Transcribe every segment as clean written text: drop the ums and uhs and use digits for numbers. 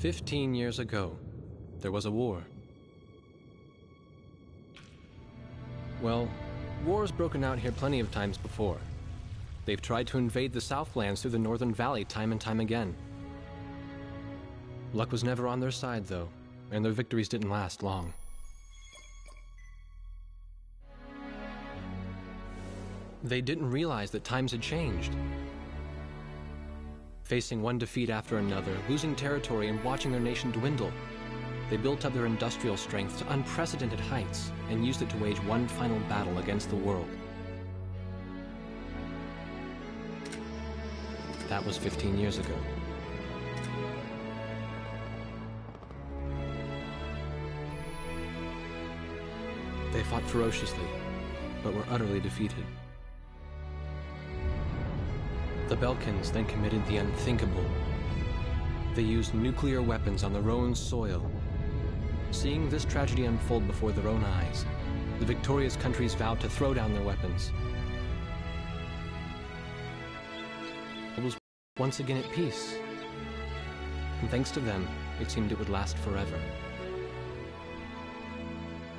15 years ago, there was a war. Well, war's broken out here plenty of times before. They've tried to invade the Southlands through the Northern Valley time and time again. Luck was never on their side, though, and their victories didn't last long. They didn't realize that times had changed. Facing one defeat after another, losing territory and watching their nation dwindle, they built up their industrial strength to unprecedented heights and used it to wage one final battle against the world. That was 15 years ago. They fought ferociously, but were utterly defeated. The Belkans then committed the unthinkable. They used nuclear weapons on their own soil. Seeing this tragedy unfold before their own eyes, the victorious countries vowed to throw down their weapons. It was once again at peace, and thanks to them, it seemed it would last forever.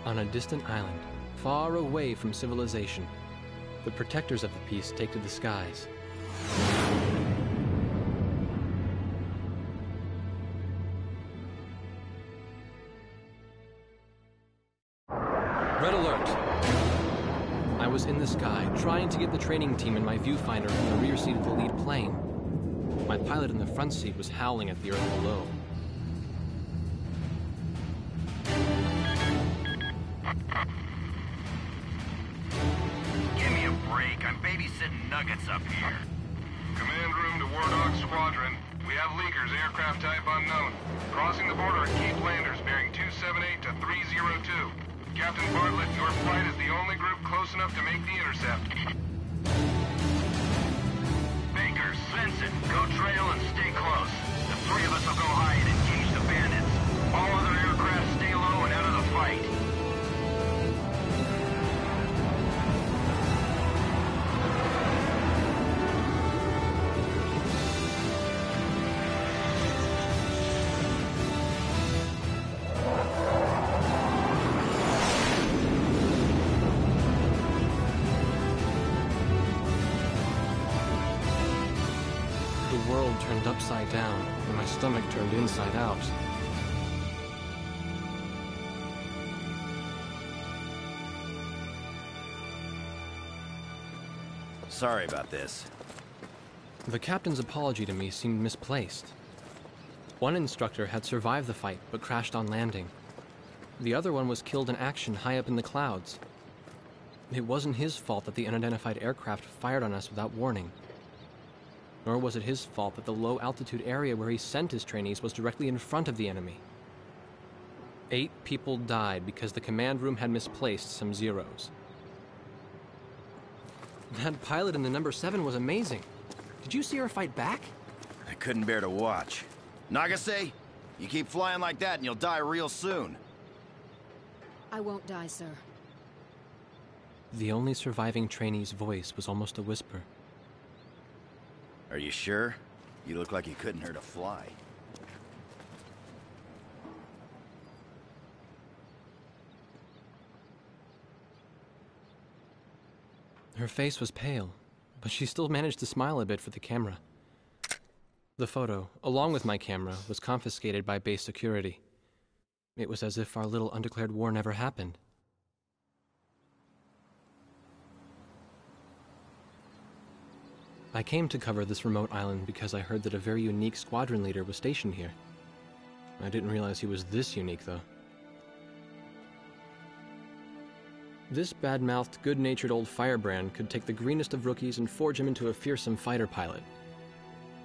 On a distant island, far away from civilization, the protectors of the peace take to the skies. Red alert! I was in the sky, trying to get the training team in my viewfinder from the rear seat of the lead plane. My pilot in the front seat was howling at the earth below. Give me a break. I'm babysitting nuggets up here. Command room to War Dog Squadron. We have leakers, aircraft type unknown. Crossing the border at Cape Landers, bearing 278 to 302. Captain Bartlett, your flight is the only group close enough to make the intercept. Baker, Svensson, go trail and stay close. The three of us will go high and engage the bandits. All other aircraft stay low and out of the fight. The world turned upside down, and my stomach turned inside out. Sorry about this. The captain's apology to me seemed misplaced. One instructor had survived the fight, but crashed on landing. The other one was killed in action high up in the clouds. It wasn't his fault that the unidentified aircraft fired on us without warning. Nor was it his fault that the low-altitude area where he sent his trainees was directly in front of the enemy. 8 people died because the command room had misplaced some zeros. That pilot in the number 7 was amazing. Did you see her fight back? I couldn't bear to watch. Nagase, you keep flying like that and you'll die real soon. I won't die, sir. The only surviving trainee's voice was almost a whisper. Are you sure? You look like you couldn't hurt a fly. Her face was pale, but she still managed to smile a bit for the camera. The photo, along with my camera, was confiscated by base security. It was as if our little undeclared war never happened. I came to cover this remote island because I heard that a very unique squadron leader was stationed here. I didn't realize he was this unique, though. This bad-mouthed, good-natured old firebrand could take the greenest of rookies and forge him into a fearsome fighter pilot.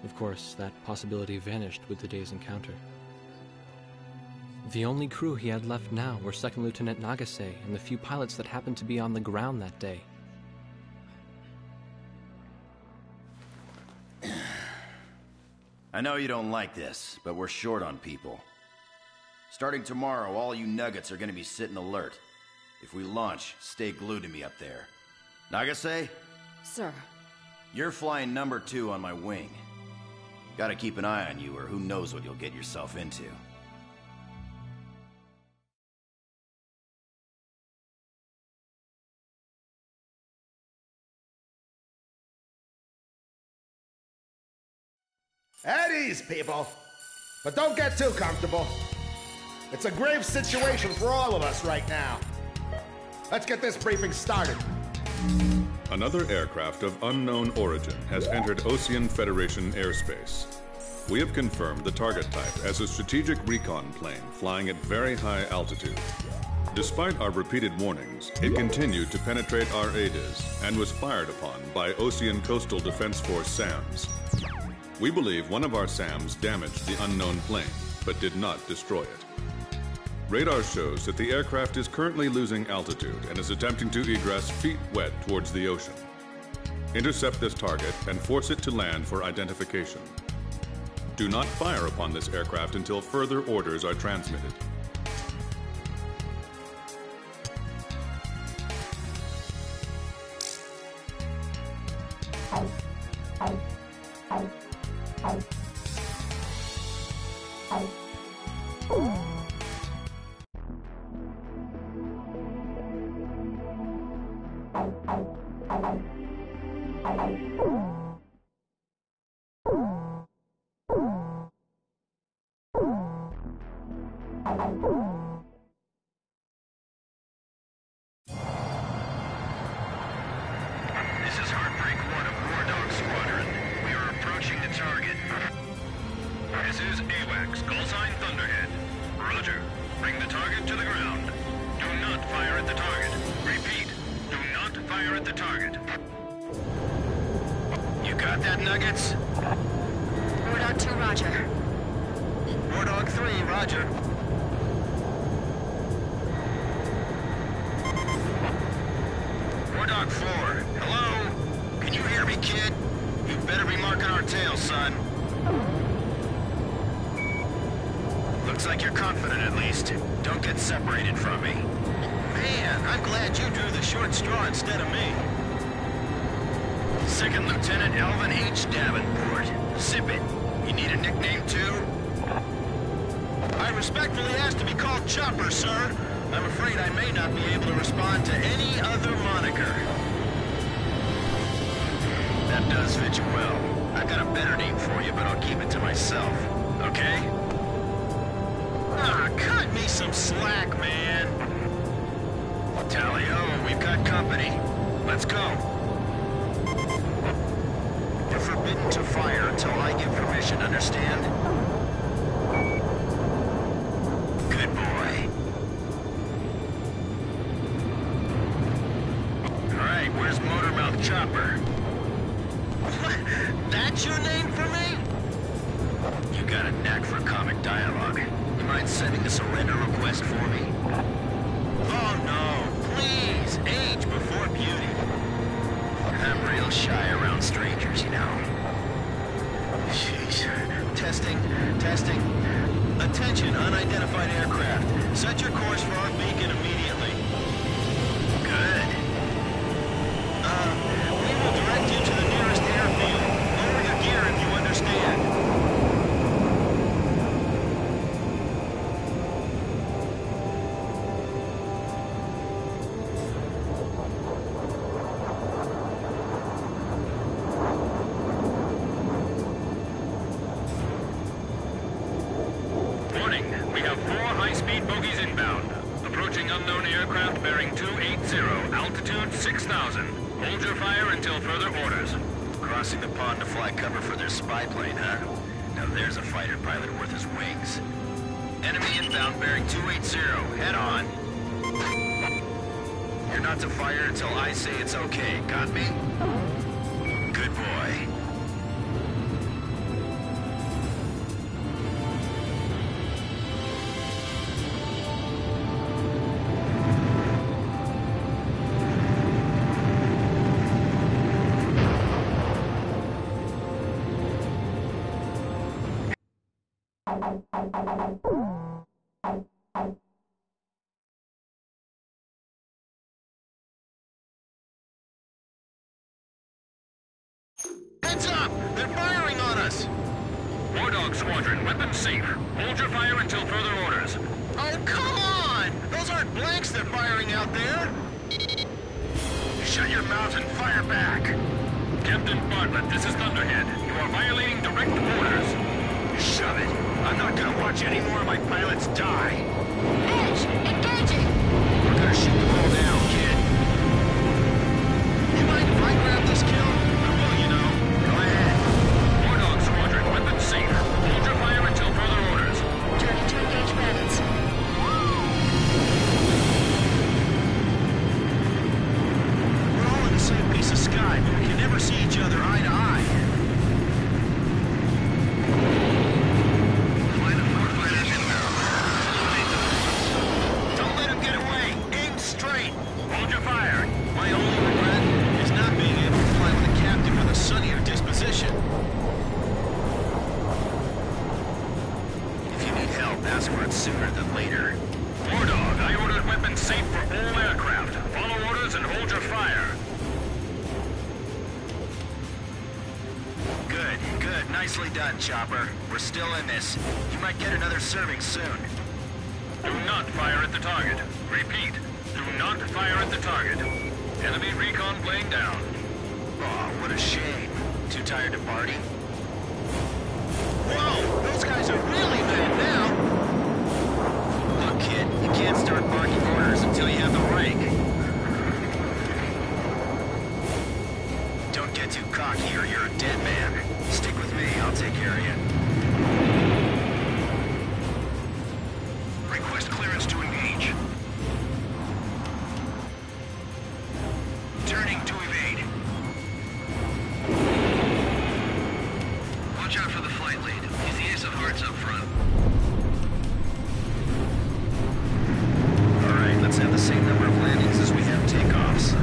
Of course, that possibility vanished with the day's encounter. The only crew he had left now were Second Lieutenant Nagase and the few pilots that happened to be on the ground that day. I know you don't like this, but we're short on people. Starting tomorrow, all you nuggets are gonna be sitting alert. If we launch, stay glued to me up there. Nagase? Sir. You're flying number 2 on my wing. Gotta keep an eye on you, or who knows what you'll get yourself into. At ease, people. But don't get too comfortable. It's a grave situation for all of us right now. Let's get this briefing started. Another aircraft of unknown origin has entered Ocean Federation airspace. We have confirmed the target type as a strategic recon plane flying at very high altitude. Despite our repeated warnings, it continued to penetrate our ADIS and was fired upon by Ocean Coastal Defense Force SAMs. We believe one of our SAMs damaged the unknown plane, but did not destroy it. Radar shows that the aircraft is currently losing altitude and is attempting to egress feet wet towards the ocean. Intercept this target and force it to land for identification. Do not fire upon this aircraft until further orders are transmitted. This is Heartbreak 1 of War Dog Squadron. We are approaching the target. This is AWACS, call sign Thunderhead. Roger. Bring the target to the ground. Do not fire at the target. Repeat, do not fire at the target. You got that, Nuggets? War Dog 2, roger. War Dog 3, roger. War Dog 4, hello? Can you hear me, kid? You better be marking our tail, son. Looks like you're confident, at least. Don't get separated from me. Man, I'm glad you drew the short straw instead of me. Second Lieutenant Alvin H. Davenport. Zip it. You need a nickname, too? I respectfully ask to be called Chopper, sir. I'm afraid I may not be able to respond to any other moniker. That does fit you well. I've got a better name for you, but I'll keep it to myself. Okay? Ah, cut me some slack, man. Tally-ho, we've got company. Let's go. You're forbidden to fire until I give permission, understand? Good boy. All right, where's Motormouth Chopper? What? That's your name for me? You got a knack for comic dialogue. You mind sending a surrender request for me? Oh no, please, age before beauty. I'm real shy around strangers, you know. Jeez. Testing. Attention, unidentified aircraft. Set your course for our beacon immediately. Good. We will direct you to the nearest airfield. Lower your gear if you understand. Altitude 6,000. Hold your fire until further orders. Crossing the pond to fly cover for their spy plane, huh? Now there's a fighter pilot worth his wings. Enemy inbound bearing 280. Head on. You're not to fire until I say it's okay. Got me? Good boy. Heads up! They're firing on us! War Dog Squadron, weapons safe. Hold your fire until further orders. Oh, come on! Those aren't blanks they're firing out there! Shut your mouth and fire back! Captain Bartlett, this is Thunderhead. You are violating direct orders. Shove it! I'm not gonna watch any more of my pilots die! Edge, engaging! We're gonna shoot them all down, kid. You mind if I grab this kill? I will, you know. Go ahead. War Dog Squadron, weapons safe. Hold your fire until further orders. Turning to engage bandits. We're all in the same piece of sky, but we can never see each other eye to eye. Don't let him get away! Aim straight! Hold your fire. My only regret is not being able to fly with a captain with a sunnier disposition. If you need help, ask for it sooner than later. War Dog, I ordered weapons safe for all aircraft. Follow orders and hold your fire. Good, good. Nicely done, Chopper. We're still in this. You might get another serving soon. Do not fire at the target. Repeat, do not fire at the target. Enemy recon plane down. Oh, what a shame. Too tired to party? Whoa! Those guys are really mad now! Look, kid, you can't start barking orders until you have the rank. Don't get too cocky or you're a dead man. Stick with me, I'll take care of you. Request clearance to engage. Turning to evade. Watch out for the flight lead. He's the ace of hearts up front. Alright, let's have the same number of landings as we have takeoffs.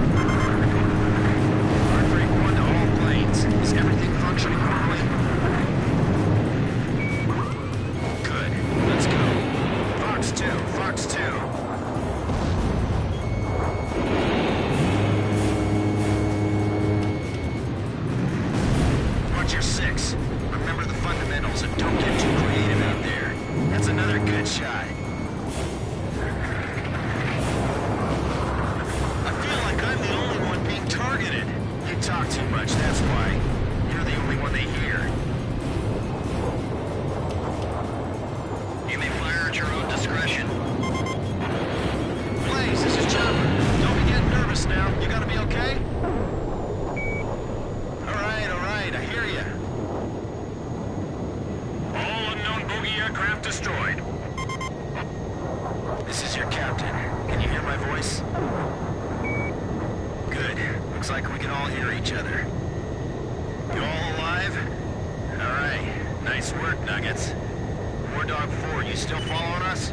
Heart rate 1 to all planes. Is everything functioning normally? Good. Let's go. Fox 2, Fox 2. Watch your 6. Remember the fundamentals and don't get too creative out there. That's another good shot. I feel like I'm the only one being targeted. You talk too much, that's why. You're the only one they hear. You may fire at your own discretion. Blaze, this is Chopper. Don't be getting nervous now. You gonna be okay? All right, I hear you. All unknown bogey aircraft destroyed. This is your captain. Can you hear my voice? Good. Looks like we can all hear each other. You all alive? All right. Nice work, Nuggets. War Dog 4, you still following us?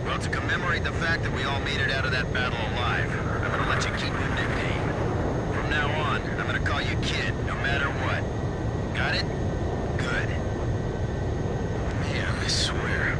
Well, to commemorate the fact that we all made it out of that battle alive, I'm gonna let you keep your nickname. From now on, I'm gonna call you Kid, no matter what. Got it? Good. Yeah, I swear.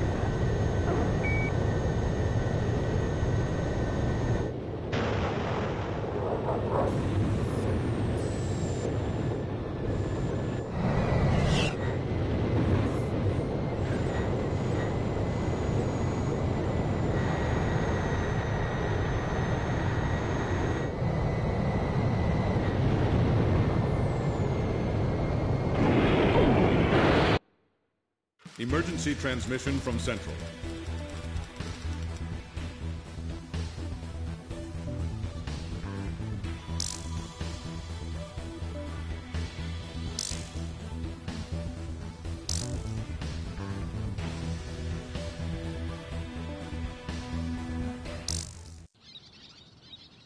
Emergency transmission from Central.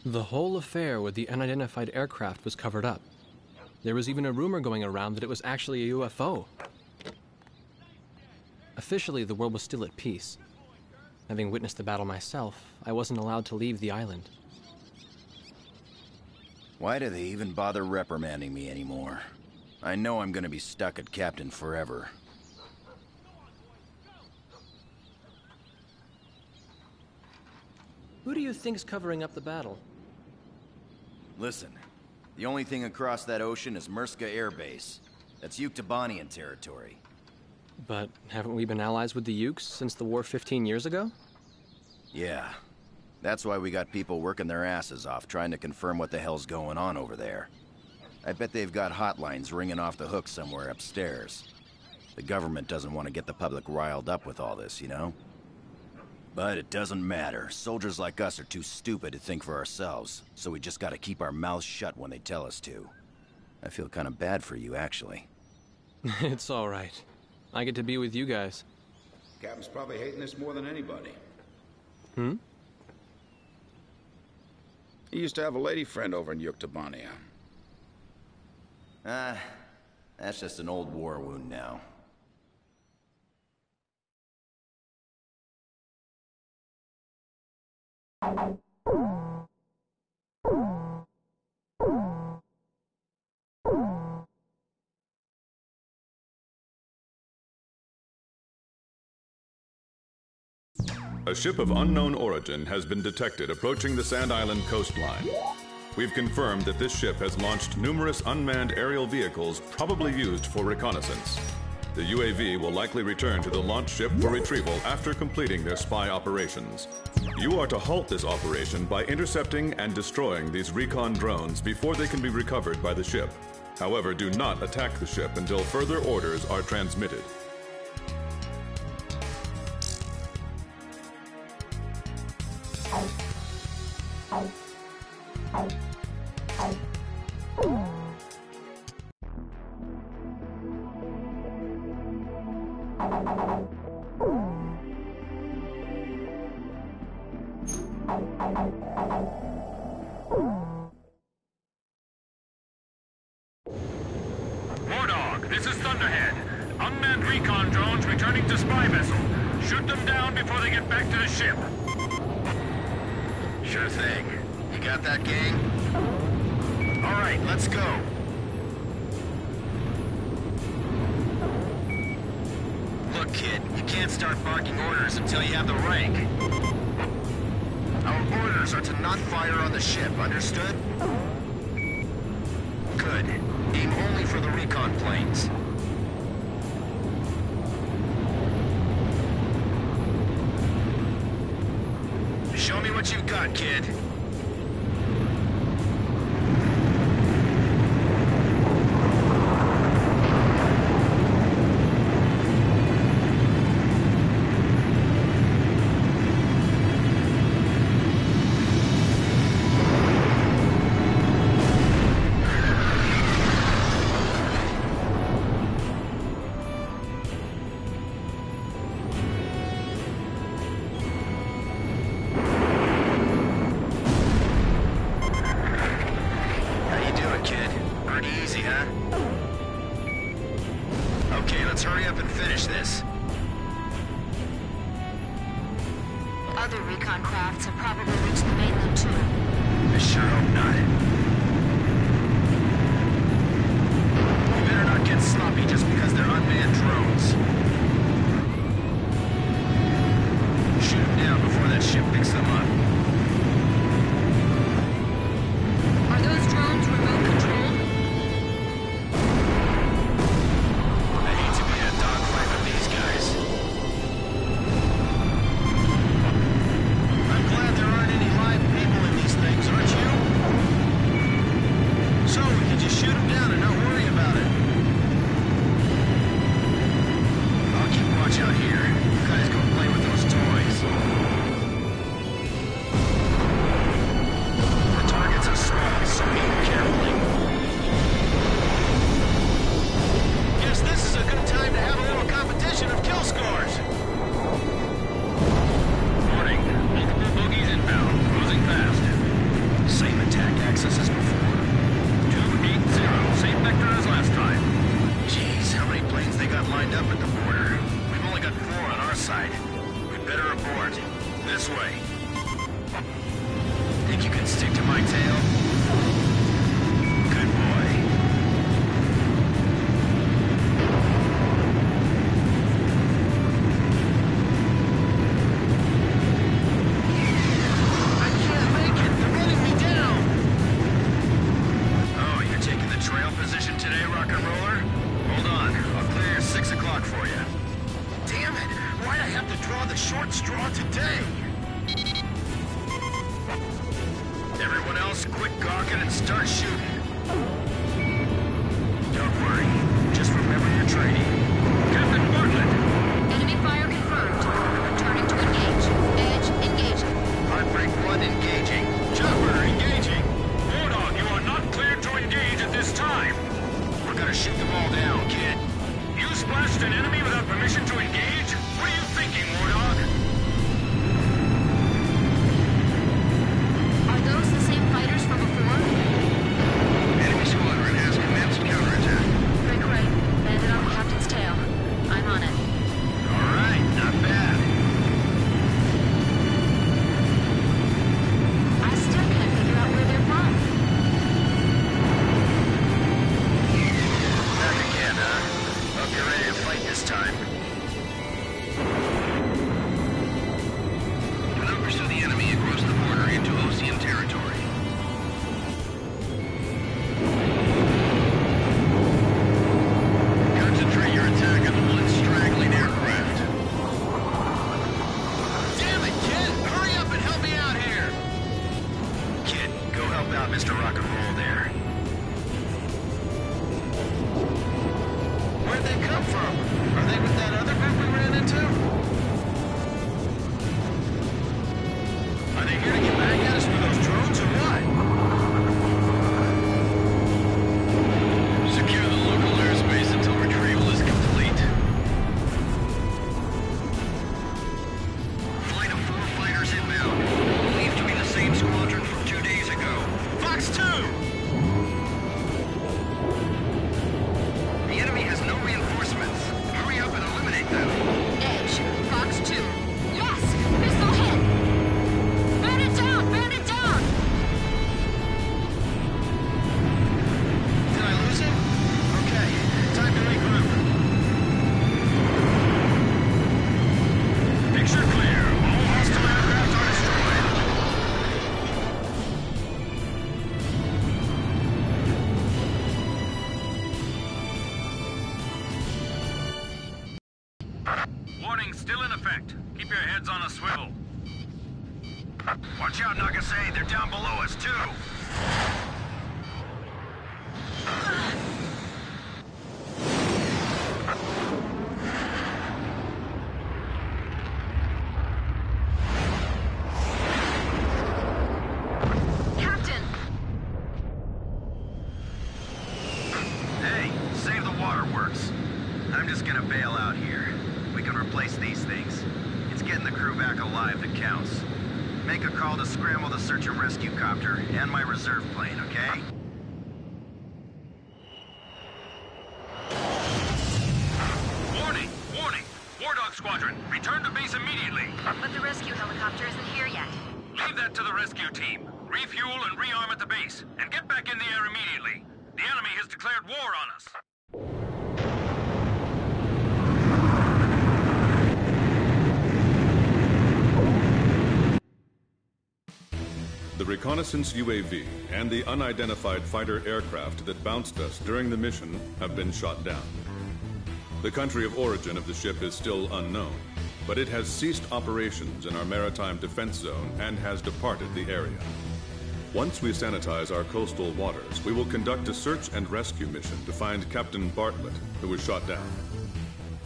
The whole affair with the unidentified aircraft was covered up. There was even a rumor going around that it was actually a UFO. Officially, the world was still at peace. Having witnessed the battle myself, I wasn't allowed to leave the island. Why do they even bother reprimanding me anymore? I know I'm gonna be stuck at Captain forever. Who do you think's covering up the battle? Listen, the only thing across that ocean is Murska Air Base. That's Yuktobanian territory. But haven't we been allies with the Ukes since the war 15 years ago? Yeah. That's why we got people working their asses off trying to confirm what the hell's going on over there. I bet they've got hotlines ringing off the hook somewhere upstairs. The government doesn't want to get the public riled up with all this, you know? But it doesn't matter. Soldiers like us are too stupid to think for ourselves, so we just gotta keep our mouths shut when they tell us to. I feel kind of bad for you, actually. It's all right. I get to be with you guys. Captain's probably hating this more than anybody. Hmm? He used to have a lady friend over in Yuktobania. That's just an old war wound now. A ship of unknown origin has been detected approaching the Sand Island coastline. We've confirmed that this ship has launched numerous unmanned aerial vehicles probably used for reconnaissance. The UAV will likely return to the launch ship for retrieval after completing their spy operations. You are to halt this operation by intercepting and destroying these recon drones before they can be recovered by the ship. However, do not attack the ship until further orders are transmitted. Wardog, this is Thunderhead. Unmanned recon drones returning to spy vessel. Shoot them down before they get back to the ship. Sure thing. You got that, gang? All right, let's go. Look, kid, you can't start barking orders until you have the rank. Our orders are to not fire on the ship, understood? Good. Aim only for the recon planes. Show me what you've got, kid. Let's hurry up and finish this. Other recon crafts have probably reached the mainland too. I sure hope not. You better not get sloppy just because they're unmanned drones. Shoot them down before that ship picks them up. Are those drones remote controlled? I hate to be in a dogfight with these guys. I'm glad there aren't any live people in these things, aren't you? So we can just shoot them down and not worry about it. I'll keep watch out here. You guys go play with those toys. The targets are small, so aim carefully. Guess this is a good time to have a little competition of kill scores. Warning. Multiple bogies inbound. Closing fast. Same attack axis as before. 280. Same vector as last time. Jeez, how many planes they got lined up at the border? We've only got 4 on our side. We'd better abort. This way. Think you can stick to my tail? Good boy. I can't make it! They're running me down! Oh, you're taking the trail position today, rock and roller? Hold on, I'll clear your 6 o'clock for you. Damn it! Why'd I have to draw the short straw today? Everyone else, quit gawking and start shooting. Don't worry. Just remember your training. Captain Bartlett! Enemy fire confirmed. Returning to engage. Edge engaging. Heartbreak 1 engaging. Chopper engaging. Wardog, you are not cleared to engage at this time. We're gonna shoot them all down, kid. You splashed an enemy without permission to engage? What are you thinking, Wardog? Are those the same fighters from before? Enemy squadron has commenced counterattack. Cray. Landed on the captain's tail. I'm on it. All right, not bad. I still can't figure out where they're from. Back again, huh? Hope you're ready to fight this time. Do not pursue the enemy across the border into Ocean territory. Concentrate your attack on the one straggling aircraft. Damn it, kid! Hurry up and help me out here! Kid, go help out Mr. Rock and Roll there. Where'd they come from? Are they with that other group we ran into? Are they here to get back at us with those drones or what? Secure the local airspace until retrieval is complete. Flight of 4 fighters inbound. Believed to be the same squadron from 2 days ago. Fox 2! The enemy has no reinforcements. Hurry up and eliminate them. Edge. Fox 2. Yes! Missile hit! Bandit down! Bandit down! Did I lose him? Okay, time to regroup. Picture clear. All hostile aircraft are destroyed. Warning still in effect. Keep your heads on a swivel. Watch out, Nagase. They're down below us, too. Captain! Hey, save the waterworks. I'm just gonna bail out here. We can replace these things. It's getting the crew back alive that counts. Make a call to scramble the search and rescue copter and my reserve plane, okay? Warning! Warning! Wardog Squadron, return to base immediately. But the rescue helicopter isn't here yet. Leave that to the rescue team. Refuel and rearm at the base, and get back in the air immediately. The enemy has declared war on us. The reconnaissance UAV and the unidentified fighter aircraft that bounced us during the mission have been shot down. The country of origin of the ship is still unknown, but it has ceased operations in our maritime defense zone and has departed the area. Once we sanitize our coastal waters, we will conduct a search and rescue mission to find Captain Bartlett, who was shot down.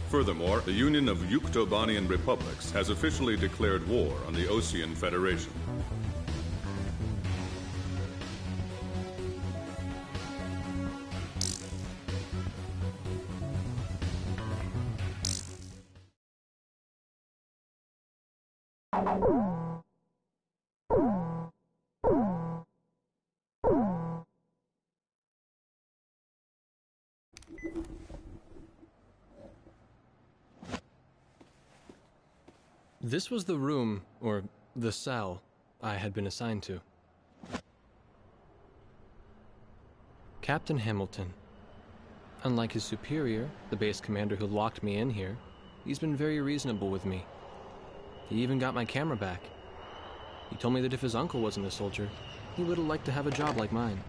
Furthermore, the Union of Yuktobanian Republics has officially declared war on the Ocean Federation. This was the room, or the cell, I had been assigned to. Captain Hamilton. Unlike his superior, the base commander who locked me in here, he's been very reasonable with me. He even got my camera back. He told me that if his uncle wasn't a soldier, he would have liked to have a job like mine.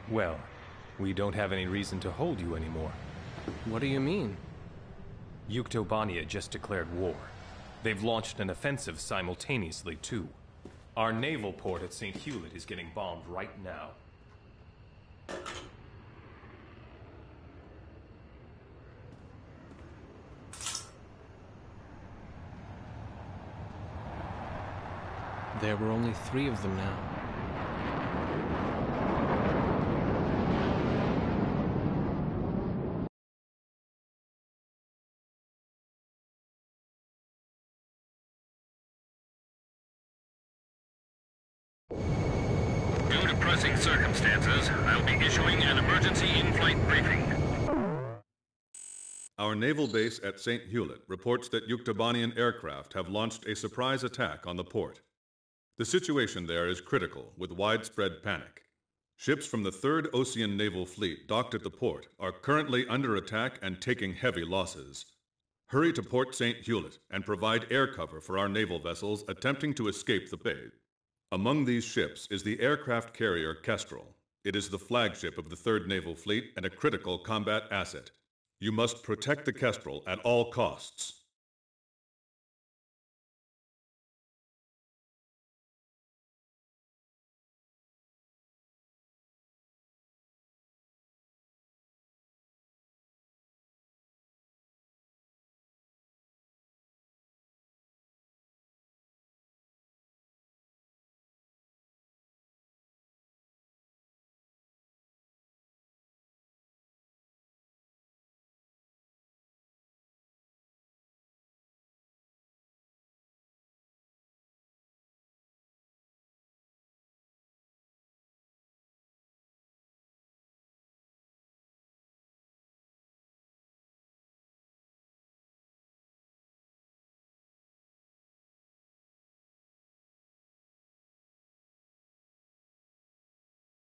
Well, We don't have any reason to hold you anymore. What do you mean? Yuktobania just declared war. They've launched an offensive simultaneously, too. Our naval port at St. Hewlett is getting bombed right now. There were only 3 of them now. Due to pressing circumstances, I'll be issuing an emergency in-flight briefing. Our naval base at St. Hewlett reports that Yuktobanian aircraft have launched a surprise attack on the port. The situation there is critical, with widespread panic. Ships from the 3rd Ocean Naval Fleet docked at the port are currently under attack and taking heavy losses. Hurry to Port St. Hewlett and provide air cover for our naval vessels attempting to escape the bay. Among these ships is the aircraft carrier Kestrel. It is the flagship of the 3rd Naval Fleet and a critical combat asset. You must protect the Kestrel at all costs.